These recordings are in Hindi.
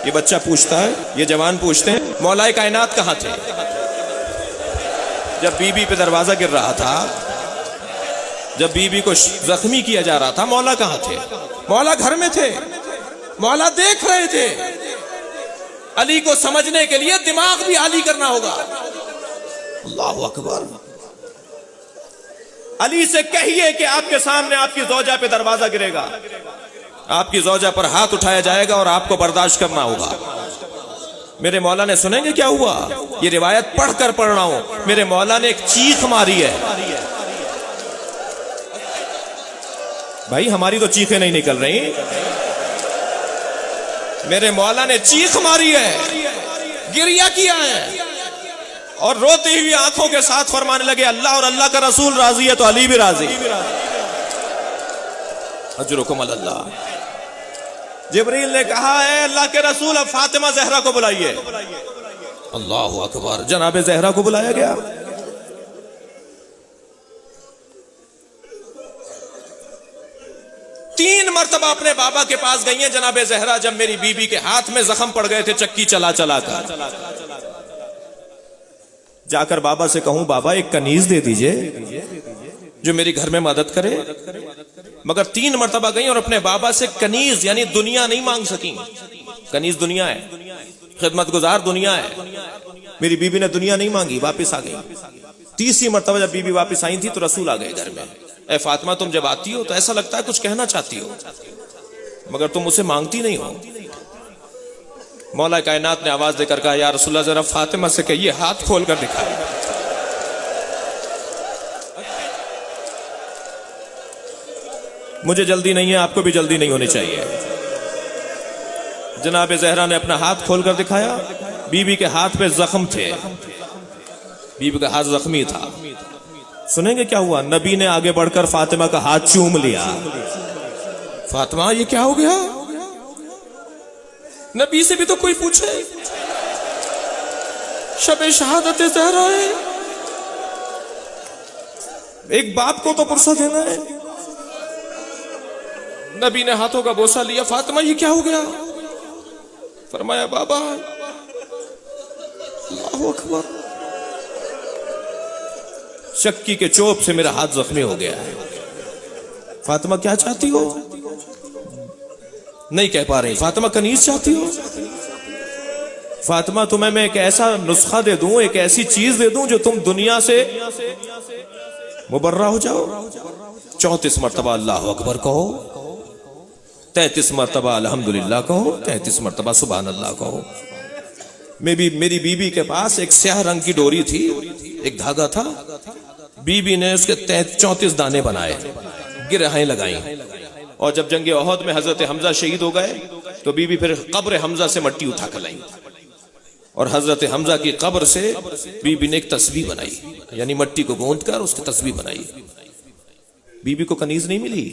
ये बच्चा पूछता है, ये जवान पूछते हैं, मौलाए कायनात कहाँ थे जब बीबी पे दरवाजा गिर रहा था, जब बीबी को जख्मी किया जा रहा था? मौला कहाँ थे? मौला घर में थे, मौला देख रहे थे। अली को समझने के लिए दिमाग भी आली करना होगा। अल्लाहु अकबर। अली से कहिए कि आपके सामने आपकी ज़ौजा पे दरवाजा गिरेगा, आपकी ज़ौजा पर हाथ उठाया जाएगा और आपको बर्दाश्त करना होगा। मेरे मौला ने, सुनेंगे क्या हुआ? ये रिवायत पढ़कर पढ़ रहा हूं। मेरे मौला ने एक चीख मारी है। भाई हमारी तो चीखें नहीं निकल रही। मेरे मौला ने चीख मारी है, गिरिया किया है और रोती हुई आंखों के साथ फरमाने लगे, अल्लाह और अल्लाह का रसूल राजी है तो अली भी राजी। अजरुकुम अल्लाह। जिब्रील ने कहा है, अल्लाह के रसूल अब फातिमा जहरा को बुलाइए। अल्लाहु अकबर। जनाबे जहरा को बुलाया गया। तीन मर्तबा अपने बाबा के पास गई हैं जनाबे जहरा, जब मेरी बीबी के हाथ में जख्म पड़ गए थे चक्की चला चला कर। जाकर बाबा से कहूं, बाबा एक कनीज दे दीजिए जो मेरी घर में मदद करे। मगर तीन मर्तबा गई और अपने बाबा से कनीज यानी दुनिया नहीं मांग सकी। कनीज दुनिया है, खिदमतगुजार दुनिया है। मेरी बीबी ने दुनिया नहीं मांगी, वापस आ गई। तीसरी मर्तबा जब बीबी वापस आई थी तो रसूल आ गए घर में। ए फातिमा, तुम जब आती हो तो ऐसा लगता है कुछ कहना चाहती हो, मगर तुम उसे मांगती नहीं हो। मौला कायनात ने आवाज देकर कहा, या रसूलल्लाह जरा फातिमा से कहिए हाथ खोल कर दिखाए। मुझे जल्दी नहीं है, आपको भी जल्दी नहीं होनी चाहिए। जनाब जहरा ने अपना हाथ खोलकर दिखाया। बीबी के हाथ पे जख्म थे, बीबी का हाथ जख्मी था। सुनेंगे क्या हुआ? नबी ने आगे बढ़कर फातिमा का हाथ चूम लिया। फातिमा, ये क्या हो गया? नबी से भी तो कोई पूछे। शबे शहादत ज़हरा है, एक बाप को तो पुरसा देना है। नबी ने हाथों का बोसा लिया। फातिमा, ये क्या हो गया? फरमाया, बाबा। अल्लाहु अकबर। चक्की के चोप से मेरा हाथ जख्मी हो गया है। फातिमा, क्या चाहती हो? नहीं कह पा रही। फातिमा, कनीज चाहती हो? फातिमा, तुम्हें मैं एक ऐसा नुस्खा दे दूं, एक ऐसी चीज दे दूं जो तुम दुनिया से मुबर्रा हो जाओ। 34 मरतबा अल्लाह अकबर कहो, 33 मरतबा अल्हम्दुलिल्लाह कहो, 33 मरतबा सुभान अल्लाह कहो। मेरी बीबी के पास एक स्याह रंग की डोरी थी, एक धागा था। बीबी ने उसके 34 दाने बनाए, गिरहें लगाई। और जब जंगे ओहद में हजरत हमजा शहीद हो गए तो बीबी फिर कब्र हमजा से मट्टी उठा कर लाई और हजरत हमजा की कब्र से बीबी ने एक तस्बीह बनाई, यानी मट्टी को गूंथ कर उसकी तस्बीह बनाई। बीबी को कनीज नहीं मिली।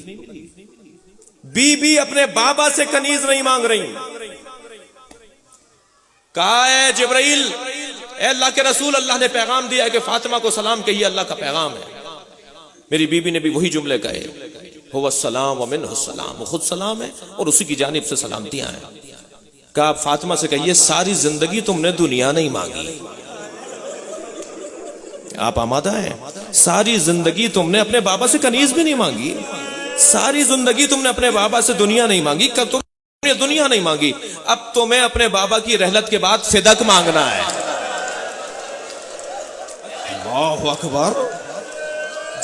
बीबी अपने बाबा से कनीज नहीं मांग रही। कहा है जिब्राइल, अल्लाह के रसूल, अल्लाह ने पैगाम दिया है कि फातिमा को सलाम कहिए, अल्लाह का पैगाम है। मेरी बीबी ने भी वही जुमले कहे, हुवस्सलाम व मिन्हुस्सलाम, वो खुद सलाम है और उसी की जानिब से सलामतियां हैं। कहा फातिमा से कहिए, सारी जिंदगी तुमने दुनिया नहीं मांगी। आप आमादा हैं? सारी जिंदगी तुमने अपने बाबा से कनीज भी नहीं मांगी। सारी जिंदगी तुमने अपने बाबा से दुनिया नहीं मांगी। कब तुमने दुनिया नहीं मांगी, अब तुम्हें अपने बाबा की रहलत के बाद फिदक मांगना है। अल्लाहु अकबर।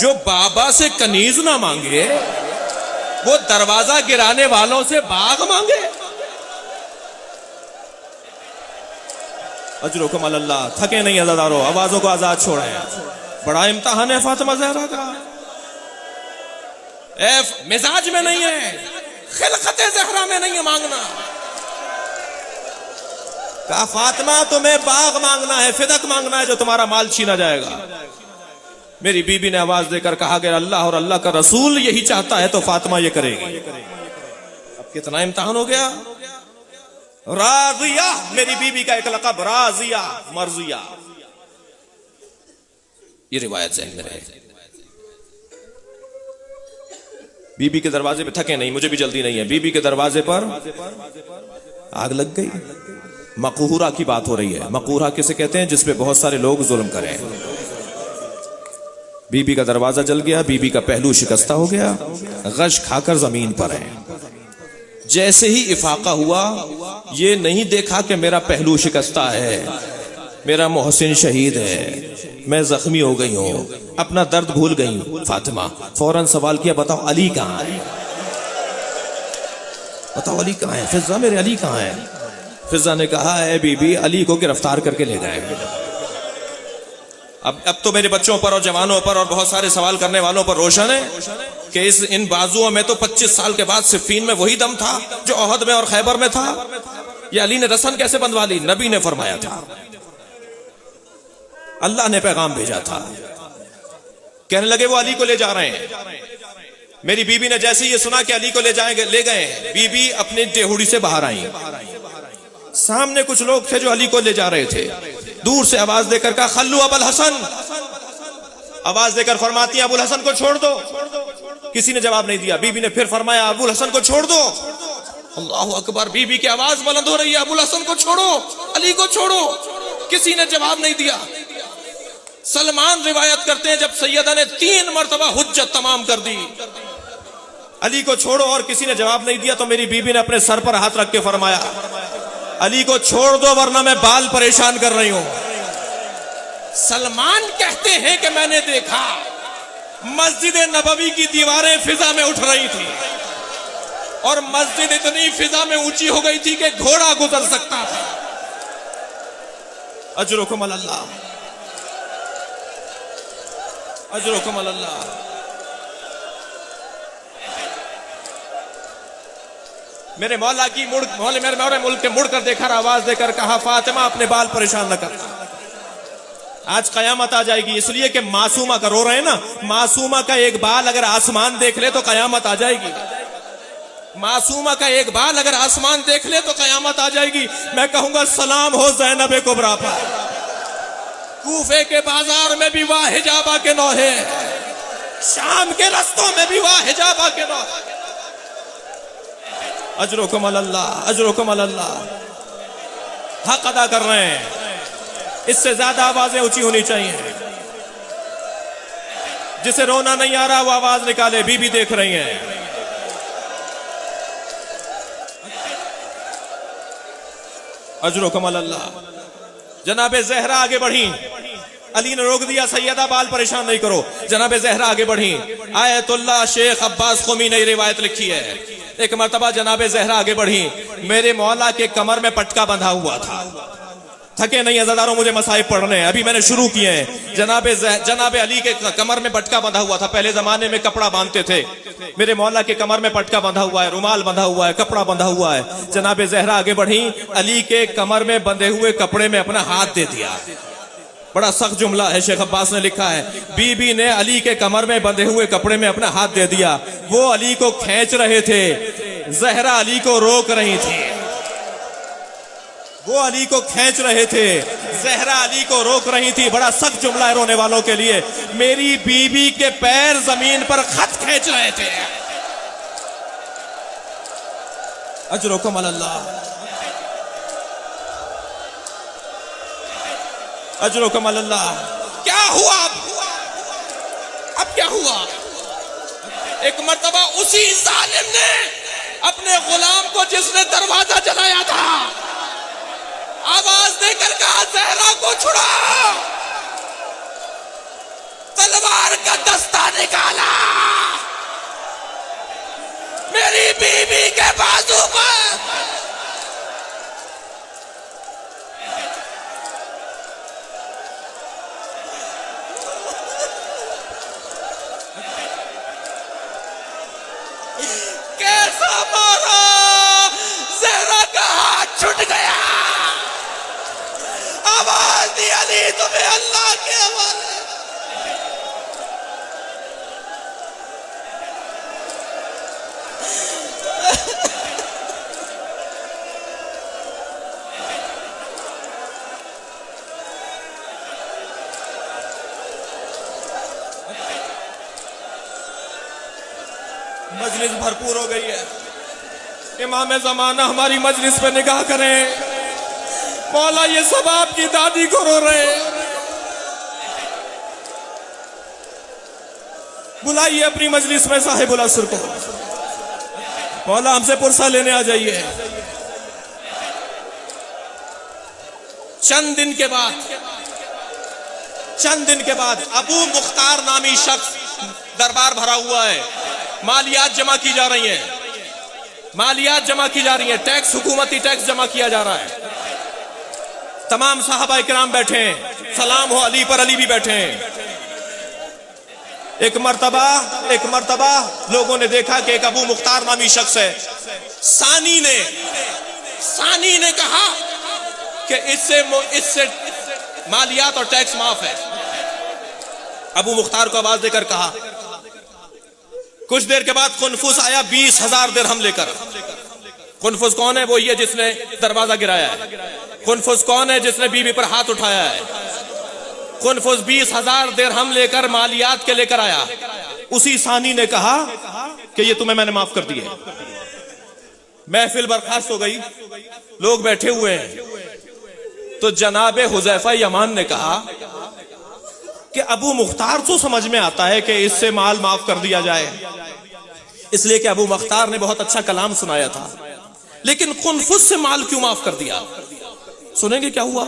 जो बाबा से कनीज ना मांगे वो दरवाजा गिराने वालों से बाग मांगे। अजरुकुम अल्लाह। थके नहीं अज़ादारों, आवाजों को आजाद छोड़ें। बड़ा इम्तिहान है फातिमा ज़हरा का। मिजाज में नहीं है, खिलकत ज़हरा में नहीं है मांगना। कहा फातिमा, तुम्हें बाग मांगना है, फिदक मांगना है, जो तुम्हारा माल छीना जाएगा। मेरी बीबी ने आवाज देकर कहा कि अल्लाह और अल्लाह का रसूल यही चाहता है तो फातिमा ये करेगी। अब कितना इम्तिहान हो गया। राजिया, मेरी बीबी का एक लक़ब राजिया, मर्जिया। ये रिवायत ज़हन में रहे। बीबी के दरवाजे पे थके नहीं, मुझे भी जल्दी नहीं है। बीबी के दरवाजे पर आग लग गई। मकूरा की बात हो रही है। मकूरा किसे कहते हैं? जिसपे बहुत सारे लोग जुल्म करें। बीबी का दरवाजा जल गया, बीबी का पहलू शिकस्ता हो गया, गश खाकर जमीन पर है। जैसे ही इफाका हुआ, ये नहीं देखा कि मेरा पहलू शिकस्ता है, मेरा मोहसिन शहीद है, मैं जख्मी हो गई हूं, अपना दर्द भूल गई हूं। फातिमा फौरन सवाल किया, बताओ अली कहां है? बताओ अली कहां है? फिजा मेरे अली कहां है? फिजा ने कहा है बीबी, अली को गिरफ्तार करके ले गए। अब तो मेरे बच्चों पर और जवानों पर और बहुत सारे सवाल करने वालों पर रोशन है कि इन बाजुओं में तो 25 साल के बाद सिफ़ीन में वही दम था जो ओहद में और खैबर में था। ये अली ने रसन कैसे बंधवा ली? नबी ने फरमाया था, अल्लाह ने पैगाम भेजा था। कहने लगे वो अली को ले जा रहे हैं। मेरी बीबी ने जैसे ये सुना कि अली को ले जाएंगे, ले गए। बीबी अपनी देहुड़ी से बाहर आई। सामने कुछ लोग थे जो अली को ले जा रहे थे। दूर से आवाज देकर कहा, खल्लू अबुल हसन। आवाज देकर फरमाती है, अबुल हसन को छोड़ दो। किसी ने जवाब नहीं दिया। बीबी ने फिर फरमाया, अबुल हसन को छोड़ दो। अल्लाहु अकबर। बीबी की आवाज बुलंद हो रही है, अबुल हसन को छोड़ो, अली को छोड़ो। किसी ने जवाब नहीं दिया। सलमान रिवायत करते हैं, जब सैयदा ने 3 मरतबा हुज्जत तमाम कर दी, अली को छोड़ो, और किसी ने जवाब नहीं दिया, तो मेरी बीबी ने अपने सर पर हाथ रख के फरमाया, अली को छोड़ दो वरना मैं बाल परेशान कर रही हूं। सलमान कहते हैं कि मैंने देखा मस्जिद नबवी की दीवारें फिजा में उठ रही थी और मस्जिद इतनी फिजा में ऊंची हो गई थी कि घोड़ा गुजर सकता था। अजरुकुम अल्लाह, अजरुकुम अल्लाह। मेरे मौला की मेरे मुल्क के मुड़कर देखा, आवाज देकर कहा, फातिमा अपने बाल परेशान न कर, आज कयामत आ जाएगी। इसलिए कि मासूमा का रो रहे हैं ना, मासूमा का एक बाल अगर आसमान देख ले तो कयामत आ जाएगी। मासूमा का एक बाल अगर आसमान देख ले तो कयामत आ जाएगी। मैं कहूंगा सलाम हो ज़ैनब कुबरा पर। कूफे के बाजार में भी वाह हिजाबा के नौहे, शाम के रस्तों में भी वाह हिजाबा के नौहे। अजरुकुम अल्लाह, अजरुकुम अल्लाह। हक अदा कर रहे हैं, इससे ज्यादा आवाजें ऊंची होनी चाहिए। जिसे रोना नहीं आ रहा वो आवाज निकाले। बीबी देख रही हैं। अजरुकुम अल्लाह। जनाबे ज़हरा आगे बढ़ी, अली ने रोक दिया, सैयदा बाल परेशान नहीं करो। जनाबे ज़हरा आगे बढ़ी। आयतुल्लाह शेख अब्बास क़ौमी ने रिवायत लिखी है, एक मर्तबा जनाबे ज़हरा आगे बढ़ी, मेरे मौला के कमर में पटका बंधा हुआ था। थके नहीं अज़ादारों, मुझे मसाइब पढ़ने हैं, अभी मैंने शुरू किए हैं। जनाबे अली के कमर में पटका बंधा हुआ था। पहले जमाने में कपड़ा बांधते थे। मेरे मौला के कमर में पटका बंधा हुआ है, रुमाल बंधा हुआ है, कपड़ा बंधा हुआ है। जनाबे ज़हरा आगे बढ़ी, अली के कमर में बंधे हुए कपड़े में अपना हाथ दे दिया। बड़ा सख्त जुमला है, शेख अब्बास ने लिखा है, बीबी ने अली के कमर में बंधे हुए कपड़े में अपना हाथ दे दिया। वो अली को खींच रहे थे, ज़हरा अली को रोक रही थी। वो अली को खींच रहे थे, ज़हरा अली को रोक रही थी। बड़ा सख्त जुमला है रोने वालों के लिए। मेरी बीबी के पैर जमीन पर खत खींच रहे थे। अजरुकुम अल्लाह, अजरुकुम अल्लाह। क्या हुआ अब क्या हुआ? एक मर्तबा उसी जालिम ने अपने गुलाम को, जिसने दरवाजा जलाया था, आवाज देकर कहा, ज़हरा को छुड़ाओ। तलवार का दस्ता निकाला, मेरी बीबी के बाजू पर कैसा मारा, ज़हरा का हाथ छूट गया। आवाज दी, अली तुम्हें अल्लाह के हवाले। मजलिस भरपूर हो गई है। इमाम ज़माना हमारी मजलिस पे निगाह करें। मौला ये सब आपकी दादी को रो रहे हैं। बुलाइए अपनी मजलिस में साहिबुल असर को। मौला हमसे पुरसा लेने आ जाइए। चंद दिन के बाद अबू मुख्तार नामी शख्स दरबार भरा हुआ है। मालियात जमा की जा रही हैं, टैक्स, हुकूमती टैक्स जमा किया जा रहा है। तमाम साहबा इकराम बैठे हैं, सलाम हो अली पर, अली भी बैठे हैं। एक मर्तबा लोगों ने देखा कि एक अबू मुख्तार नामी शख्स है। सानी ने कहा कि इससे मालियात और टैक्स माफ है। अबू मुख्तार को आवाज देकर कहा। कुछ देर के बाद कुनफुस आया 20,000 दिरहम लेकर। कुनफुस कौन है? वो ये जिसने दरवाजा गिराया है। कुनफुस कौन है? जिसने बीवी पर हाथ उठाया है। कुनफुस 20,000 दिरहम लेकर मालियात के लेकर आया। उसी सानी ने कहा कि ये तुम्हें मैंने माफ कर दिए। महफिल बर्खास्त हो गई, लोग बैठे हुए हैं। तो जनाबे हुज़ैफा यमान ने कहा कि अबू मुख्तार तो समझ में आता है कि इससे माल माफ कर दिया जाए, इसलिए कि अबू मुख्तार ने बहुत अच्छा कलाम सुनाया था, लेकिन कुनफुस से माल क्यों माफ कर दिया? सुनेंगे क्या हुआ?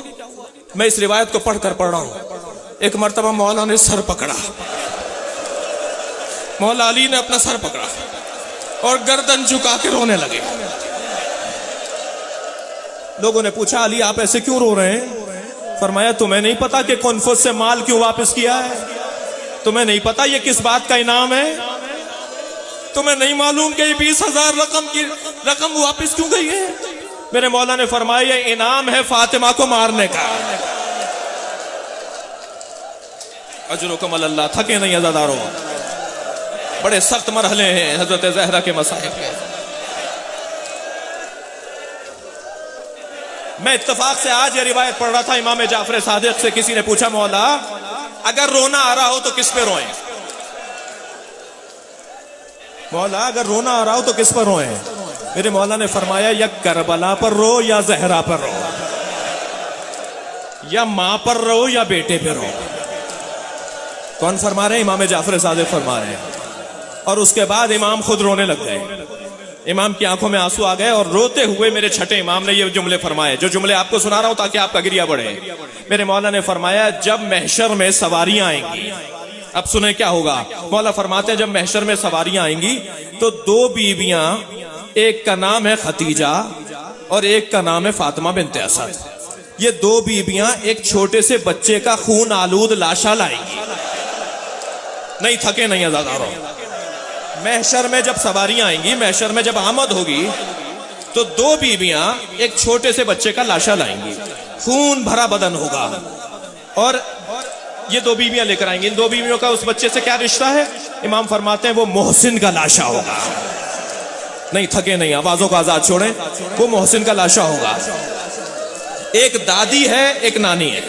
मैं इस रिवायत को पढ़ रहा हूं। एक मर्तबा मौला ने सर पकड़ा, मौला अली ने अपना सर पकड़ा और गर्दन झुका के रोने लगे। लोगों ने पूछा, अली आप ऐसे क्यों रो रहे हैं? फरमाया, तुम्हें नहीं पता कि कुनफुस से माल क्यों वापस किया है? तुम्हें नहीं पता ये किस बात का इनाम है? तुम्हें नहीं मालूम कि 20,000 रकम वापस क्यों गई है? मेरे मौला ने फरमाया, ये इनाम है फातिमा को मारने का। अजरुकुम अल्लाह। थके नहीं अज़ादारों, बड़े सख्त मरहले हैं हजरत ज़हरा के मसाइब के। मैं इत्तेफाक से आज ये रिवायत पढ़ रहा था इमाम जाफर सादिक से। किसी ने पूछा, मौला अगर रोना आ रहा हो तो किस पे रोएं? मौला अगर रोना आ रहा हो तो किस पर रोएं? मेरे मौला ने फरमाया, या करबला पर रो या जहरा पर रो, या मां पर रो या बेटे पे रो। कौन फरमा रहे हैं? इमाम जाफर सादिक फरमा रहे हैं। और उसके बाद इमाम खुद रोने लग गए। इमाम की आंखों में आंसू आ गए और रोते हुए मेरे छठे इमाम ने ये जुमले फरमाए, जो जुमले आपको सुना रहा हूं ताकि आपका गिरिया बढ़े। मेरे मौला ने फरमाया, जब महशर में सवारियां आएंगी, अब सुने क्या होगा। मौला फरमाते हैं, जब महशर में सवारियां आएंगी तो 2 बीवियां, एक का नाम है खतीजा और एक का नाम है फातिमा बिन्ते असद। ये 2 बीवियां एक छोटे से बच्चे का खून आलूद लाशा लाएंगी। नहीं थके नहीं अज़ादारों। महशर में जब सवारियां आएंगी, महशर में जब आमद होगी, तो 2 बीवियां एक छोटे से बच्चे का लाशा लाएंगी। खून भरा बदन होगा और ये 2 बीवियां लेकर आएंगी। इन 2 बीवियों का उस बच्चे से क्या रिश्ता है? इमाम फरमाते हैं, वो मोहसिन का लाशा होगा। नहीं थके नहीं, आवाजों को आजाद छोड़ें। वो मोहसिन का लाशा होगा। एक दादी है, एक नानी है।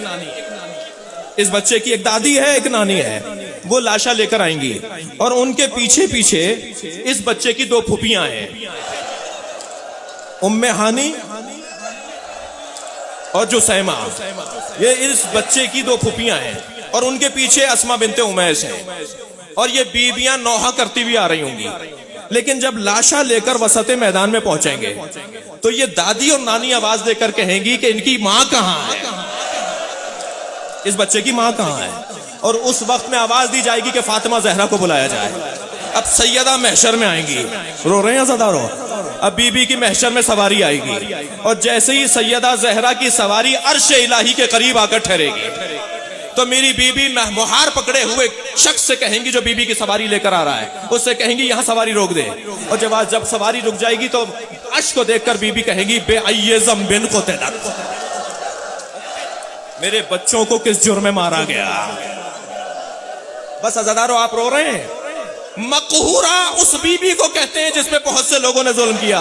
इस बच्चे की एक दादी है, एक नानी है। वो लाशा लेकर आएंगी और उनके पीछे पीछे इस बच्चे की 2 फूफियां हैं, उम्मे हानी और जुसैमा। ये इस बच्चे की 2 फूफियां हैं और उनके पीछे अस्मा बिनते उमैस हैं। और ये बीबियां नौहा करती हुई आ रही होंगी। लेकिन जब लाशा लेकर वसते मैदान में पहुंचेंगे तो ये दादी और नानी आवाज देकर कहेंगी कि इनकी मां कहां है, इस बच्चे की मां कहां है। और उस वक्त में आवाज दी जाएगी कि फातिमा जहरा को बुलाया जाए। अब सैयदा महशर में आएंगी। रो रहे हैं ज़ादारो? अब बीबी की महशर में सवारी आएगी और जैसे ही सैयदा जहरा की सवारी अर्श इलाही के करीब आकर ठहरेगी तो मेरी बीबी मुहार पकड़े हुए शख्स से कहेंगी, जो बीबी की सवारी लेकर आ रहा है, उससे कहेंगी यहां सवारी रोक दे। और जब सवारी रुक जाएगी तो अर्श को देखकर बीबी कहेंगी, बेअय्यज़म बिन को तेदक, मेरे बच्चों को किस जुर्म में मारा गया। बस अज़ादारों आप रो रहे हैं। मकहूरा उस बीबी को कहते हैं जिसपे बहुत से लोगों ने जुल्म किया।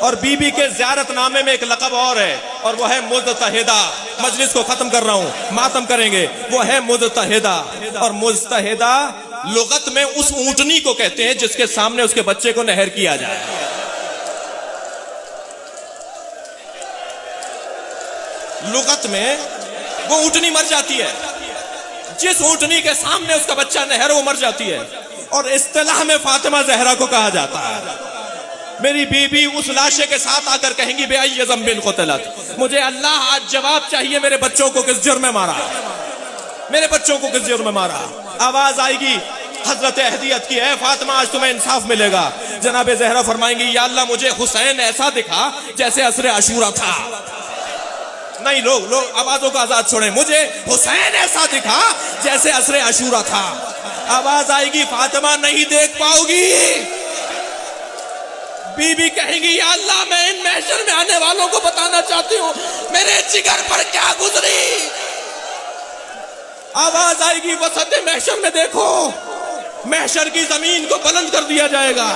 और बीबी के ज़ियारतनामे में एक लक़ब और है और वो है मुज़्तहिदा। मजलिस को खत्म कर रहा हूं, मातम करेंगे। वो है मुज़्तहिदा। और मुज़्तहिदा लुगत में उस ऊंटनी को कहते हैं जिसके सामने उसके बच्चे को नहर किया जाए। लुगत में वो ऊँटनी मर जाती है, जिस ऊँटनी के सामने उसका बच्चा नहर वो मर जाती है, और इस्तिलाह में फातिमा जहरा को कहा जाता है। मेरी बीबी उस लाशे के साथ आकर कहेंगी बेअय्यि ज़ंबिन क़ुतिलत, मुझे अल्लाह आज जवाब चाहिए मेरे बच्चों को किस जुर्म में मारा, मेरे बच्चों को किस जुर्म में मारा। आवाज आएगी हजरत अहदियत की, है फातिमा आज तुम्हें इंसाफ मिलेगा। जनाब ज़हरा फरमाएंगी या अल्लाह मुझे हुसैन ऐसा दिखा जैसे असरे अशूरा था। नहीं, लोग आवाजों का आजाद छोड़ें, मुझे हुसैन ऐसा दिखा जैसे असरे अशूरा था। आवाज आएगी फातिमा नहीं देख पाओगी। बीबी कहेंगी या अल्लाह मैं इन महशर में आने वालों को बताना चाहती हूँ मेरे जिगर पर क्या गुजरी। आवाज आएगी वसत महशर में देखो, महशर की जमीन को बुलंद कर दिया जाएगा,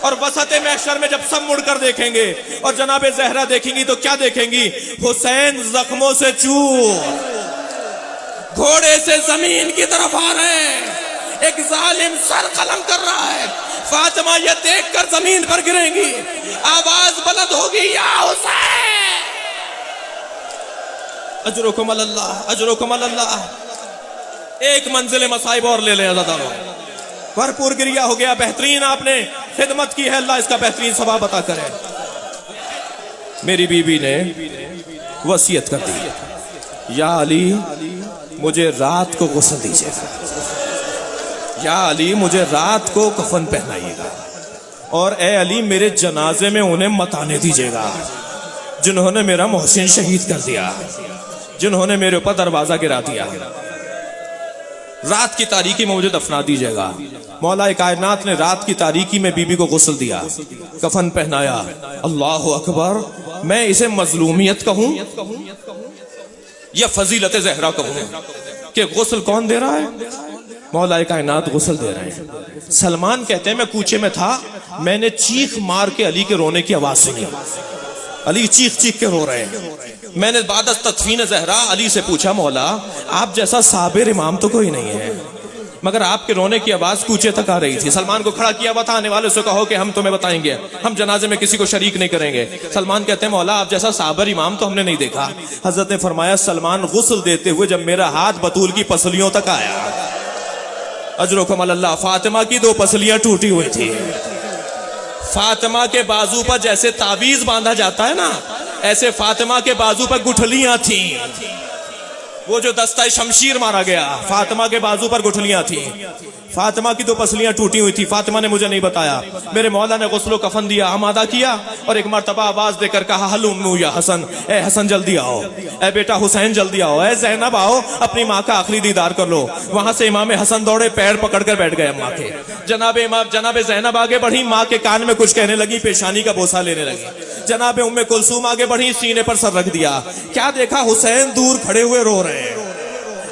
और वसत महशर में जब सब मुड़कर देखेंगे और जनाब ज़हरा देखेंगी तो क्या देखेंगी, हुसैन जख्मों से चूर घोड़े से जमीन की तरफ आ रहे हैं, एक जालिम सर कलम कर रहा है। फातिमा ये देखकर जमीन पर गिरेंगी, आवाज बुलंद होगी या हुसैन। अजरुकुम अल्लाह, अजरुकुम अल्लाह। एक मंजिल मसाइब और ले लें अज़ादारों, भरपूर गिरिया हो गया, बेहतरीन आपने खिदमत की है, अल्लाह इसका बेहतरीन सवाब अता करे। मेरी बीबी ने वसीयत कर दी, या अली मुझे रात को गुस्ल दीजिएगा, या अली मुझे रात को कफन पहनाइएगा, और ए अली मेरे जनाजे में उन्हें मत आने दीजिएगा जिन्होंने मेरा मोहसिन शहीद कर दिया, जिन्होंने मेरे ऊपर दरवाजा गिरा दिया। रात की तारीकी में मुझे दफना दीजिएगा। मौला कायनात ने रात की तारीकी में बीबी को गुस्ल दिया, कफन पहनाया। अल्लाह अकबर। मैं इसे मजलूमियत कहूं या फजीलत ज़हरा कहूं कि गुस्ल कौन दे रहा है? मौला कायनात गुस्ल दे रहे हैं। सलमान कहते हैं मैं कूचे में था, मैंने चीख मार के अली के रोने की आवाज सुनी, अली चीख चीख के रो रहे हैं। मैंने बाद तदफीन ज़हरा अली से पूछा मौला आप जैसा साबिर इमाम तो कोई नहीं है, मगर आपके रोने की आवाज कूचे तक आ रही थी। सलमान को खड़ा किया हुआ था, आने वाले से कहो कि हम तुम्हें बताएंगे, हम जनाजे में किसी को शरीक नहीं करेंगे। सलमान कहते हैं मौला आप जैसा साबिर इमाम तो हमने नहीं देखा। हजरत ने फरमाया सलमान गुस्ल देते हुए जब मेरा हाथ बतूल की पसलियों तक आया, अजरुकुम अल्लाह, फातिमा की 2 पसलियां टूटी हुई थी। फातिमा के बाजू पर जैसे ताबीज बांधा जाता है ना, ऐसे फातिमा के बाजू पर गुठलियां थी। वो जो दस्ता शमशीर मारा गया, फातिमा के बाजू पर गुठलियां थी। फातिमा की 2 पसलियां टूटी हुई थी। फातिमा ने मुझे नहीं बताया। मेरे मौला ने गुस्लो कफन दिया, आमादा किया, और एक मर्तबा आवाज देकर कहा हलुम्मू या हसन, ए हसन जल्दी आओ, ए बेटा हुसैन जल्दी आओ, ए ज़ैनब आओ, अपनी माँ का आखिरी दीदार कर लो। वहां से इमाम हसन दौड़े, पैर पकड़कर बैठ गए अम्मा के। जनाब ज़ैनब आगे बढ़ी, माँ के कान में कुछ कहने लगी, पेशानी का बोसा लेने लगी। जनाब उम्मे कुलसूम आगे बढ़ी, सीने पर सर रख दिया। क्या देखा? हुसैन दूर खड़े हुए रो रहे हैं।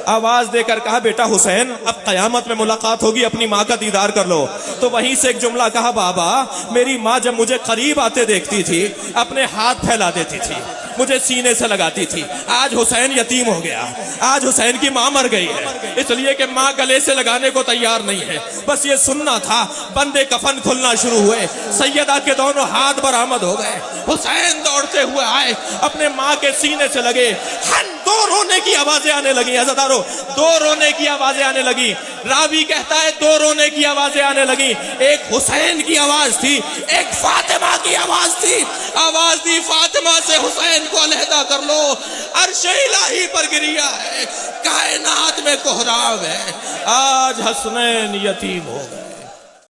आवाज देकर कहा बेटा हुसैन अब कयामत में मुलाकात होगी, अपनी माँ का दीदार कर लो। तो वहीं से एक जुमला कहा, बाबा मेरी माँ जब मुझे करीब आते देखती थी अपने हाथ फैला देती थी, मुझे सीने से लगाती थी। आज हुसैन यतीम हो गया, आज हुसैन की माँ मर गई है, इसलिए कि माँ गले से लगाने को तैयार नहीं है। बस ये सुनना था। बंदे कफन खुलना शुरू हुए, सैयदा के दोनों हाथ बरामद हो गए। हुसैन दौड़ते हुए आए, अपने माँ के सीने से लगे। दो रोने की आवाजें आने लगी, अज़ादारों, 2 रोने की आवाजें आने लगी। रावी कहता है 2 रोने की आवाजें आने लगी। एक हुसैन की आवाज थी, एक फातिमा की आवाज थी। आवाज दी फातिमा से हुसैन को अलहदा कर लो। अर्श इलाही पर गिरिया है, कायनात में कोहराव है, आज हसनैन यतीम हो गए।